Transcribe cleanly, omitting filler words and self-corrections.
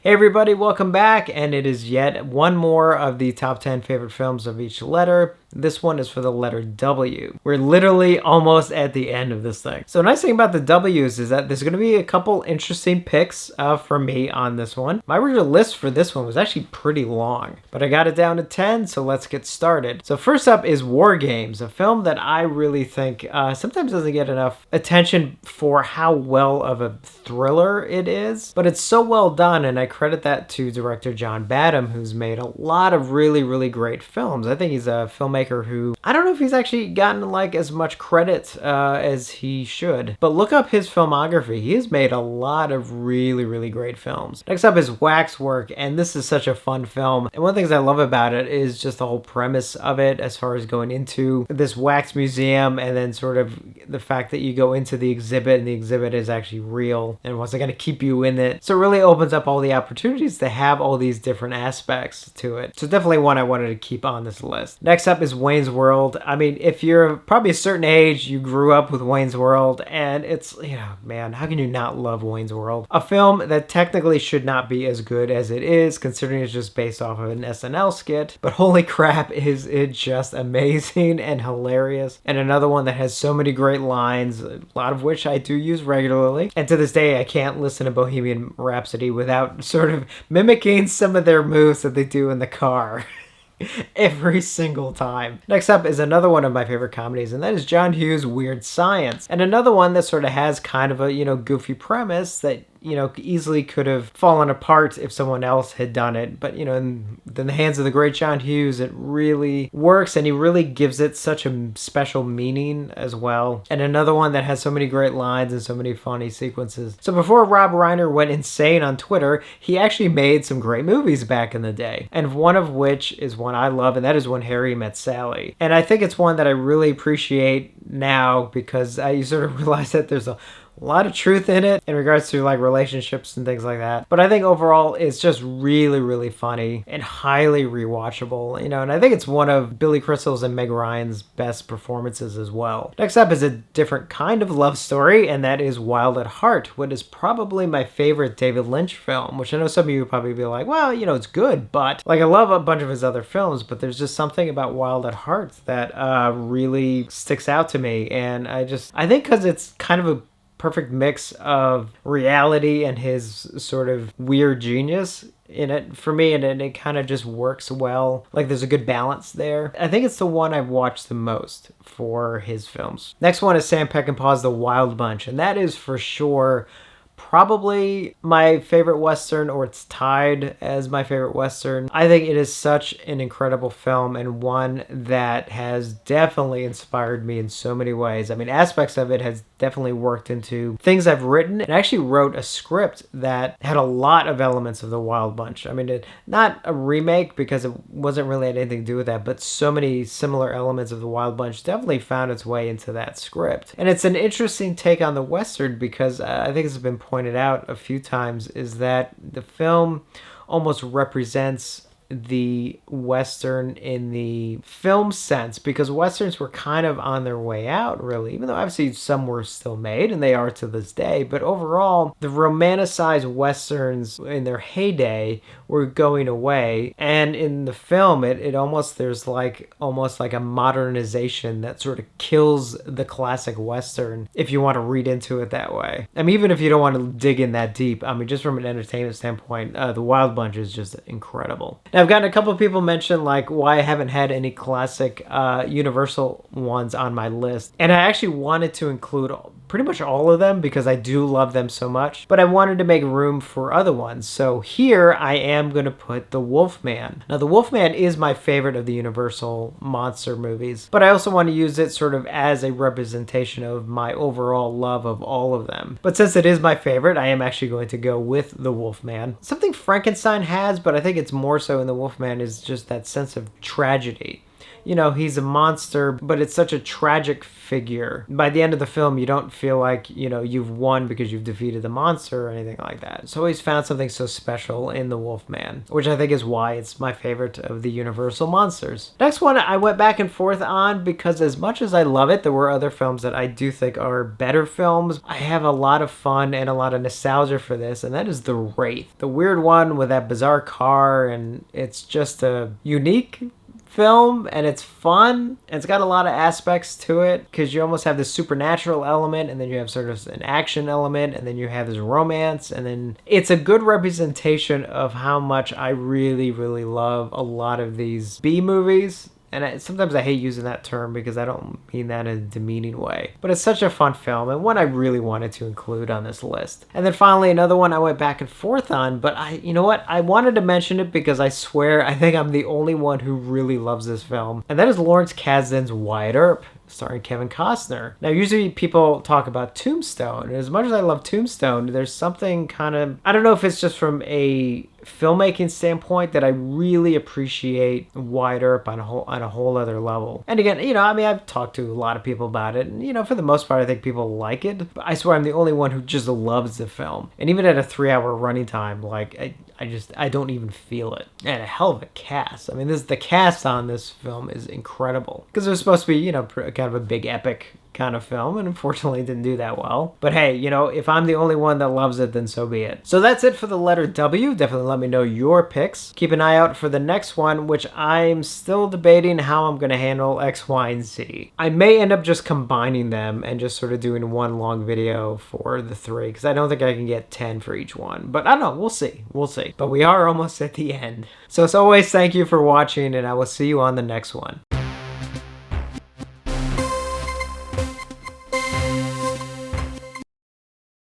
Hey everybody, welcome back, and it is yet one more of the top 10 favorite films of each letter. This one is for the letter W. We're literally almost at the end of this thing. So the nice thing about the W's is that there's going to be a couple interesting picks from me on this one. My original list for this one was actually pretty long, but I got it down to 10, so let's get started. So first up is Wargames, a film that I really think sometimes doesn't get enough attention for how well of a thriller it is, but it's so well done, and I credit that to director John Badham, who's made a lot of really, really great films. I think he's a filmmaker who, I don't know if he's actually gotten like as much credit as he should, but look up his filmography. He has made a lot of really, really great films. Next up is Waxwork, and this is such a fun film. And one of the things I love about it is just the whole premise of it, as far as going into this wax museum and then sort of the fact that you go into the exhibit and the exhibit is actually real and what's going to keep you in it. So it really opens up all the opportunities to have all these different aspects to it. So definitely one I wanted to keep on this list. Next up is Wayne's World. I mean, if you're probably a certain age, you grew up with Wayne's World, and it's, man, how can you not love Wayne's World? A film that technically should not be as good as it is, considering it's just based off of an SNL skit, but holy crap, is it just amazing and hilarious. And another one that has so many great lines, a lot of which I do use regularly. And to this day, I can't listen to Bohemian Rhapsody without sort of mimicking some of their moves that they do in the car. Every single time. Next up is another one of my favorite comedies, and that is John Hughes' Weird Science. And another one that sort of has kind of a, goofy premise that, easily could have fallen apart if someone else had done it. But, in the hands of the great John Hughes, it really works, and he really gives it such a special meaning as well. And another one that has so many great lines and so many funny sequences. So before Rob Reiner went insane on Twitter, he actually made some great movies back in the day. And one of which is one I love, and that is When Harry Met Sally. And I think it's one that I really appreciate now because I sort of realize that there's a lot of truth in it in regards to like relationships and things like that. But I think overall it's just really, really funny and highly rewatchable, and I think it's one of Billy Crystal's and Meg Ryan's best performances as well. Next up is a different kind of love story, and that is Wild at Heart, what is probably my favorite David Lynch film, which I know some of you would probably be like, well, it's good, but like I love a bunch of his other films, but there's just something about Wild at Heart that really sticks out to me. And I think because it's kind of a perfect mix of reality and his sort of weird genius in it for me, and it kind of just works well. Like there's a good balance there. I think it's the one I've watched the most for his films. Next one is Sam Peckinpah's The Wild Bunch, and that is for sure probably my favorite Western, or it's tied as my favorite Western. I think it is such an incredible film, and one that has definitely inspired me in so many ways. I mean, aspects of it has definitely worked into things I've written, and I actually wrote a script that had a lot of elements of The Wild Bunch. I mean, not a remake because it wasn't really had anything to do with that, but so many similar elements of The Wild Bunch definitely found its way into that script. And it's an interesting take on the Western because I think it's been pointed out a few times, is that the film almost represents the Western in the film sense, because Westerns were kind of on their way out, really, even though obviously some were still made, and they are to this day. But overall, the romanticized Westerns in their heyday were going away, and in the film it almost, there's like almost like a modernization that sort of kills the classic Western, if you want to read into it that way. I mean, even if you don't want to dig in that deep, I mean, just from an entertainment standpoint, The Wild Bunch is just incredible. Now, I've gotten a couple of people mention like why I haven't had any classic Universal ones on my list, and I actually wanted to include pretty much all of them because I do love them so much, but I wanted to make room for other ones. So here I am going to put The Wolfman. Now, The Wolfman is my favorite of the Universal monster movies, but I also want to use it sort of as a representation of my overall love of all of them. But since it is my favorite, I am actually going to go with The Wolfman. Something Frankenstein has, but I think it's more so in The Wolfman, is just that sense of tragedy. you know, he's a monster, but it's such a tragic figure. By the end of the film, you don't feel like, you know, you've won because you've defeated the monster or anything like that. So he's found something so special in the Wolfman, which I think is why it's my favorite of the Universal monsters. Next one I went back and forth on because as much as I love it, there were other films that I do think are better films. I have a lot of fun and a lot of nostalgia for this, and that is the Wraith. The weird one with that bizarre car, and it's just a unique film, and it's fun, and it's got a lot of aspects to it because you almost have this supernatural element, and then you have sort of an action element, and then you have this romance, and then it's a good representation of how much I really, really love a lot of these B movies. And sometimes I hate using that term because I don't mean that in a demeaning way. But it's such a fun film and one I really wanted to include on this list. And then finally, another one I went back and forth on, but you know what? I wanted to mention it because I swear I think I'm the only one who really loves this film. And that is Lawrence Kasdan's Wyatt Earp, starring Kevin Costner. Now, usually people talk about Tombstone. And as much as I love Tombstone, there's something kind of, I don't know if it's just from a filmmaking standpoint that I really appreciate Wyatt Earp on a whole other level. And again, you know, I mean, I've talked to a lot of people about it, and you know, for the most part, I think people like it. But I swear I'm the only one who just loves the film. And even at a 3-hour running time, like I don't even feel it. And a hell of a cast. I mean, the cast on this film is incredible because it was supposed to be, you know, kind of a big epic kind of film, and unfortunately it didn't do that well. But hey, you know, if I'm the only one that loves it, then so be it. So that's it for the letter W. Definitely let me know your picks. Keep an eye out for the next one, which I'm still debating how I'm going to handle X, Y, and Z. I may end up just combining them and just sort of doing one long video for the 3 because I don't think I can get 10 for each one. But I don't know. We'll see. We'll see. But we are almost at the end. So as always, thank you for watching, and I will see you on the next one.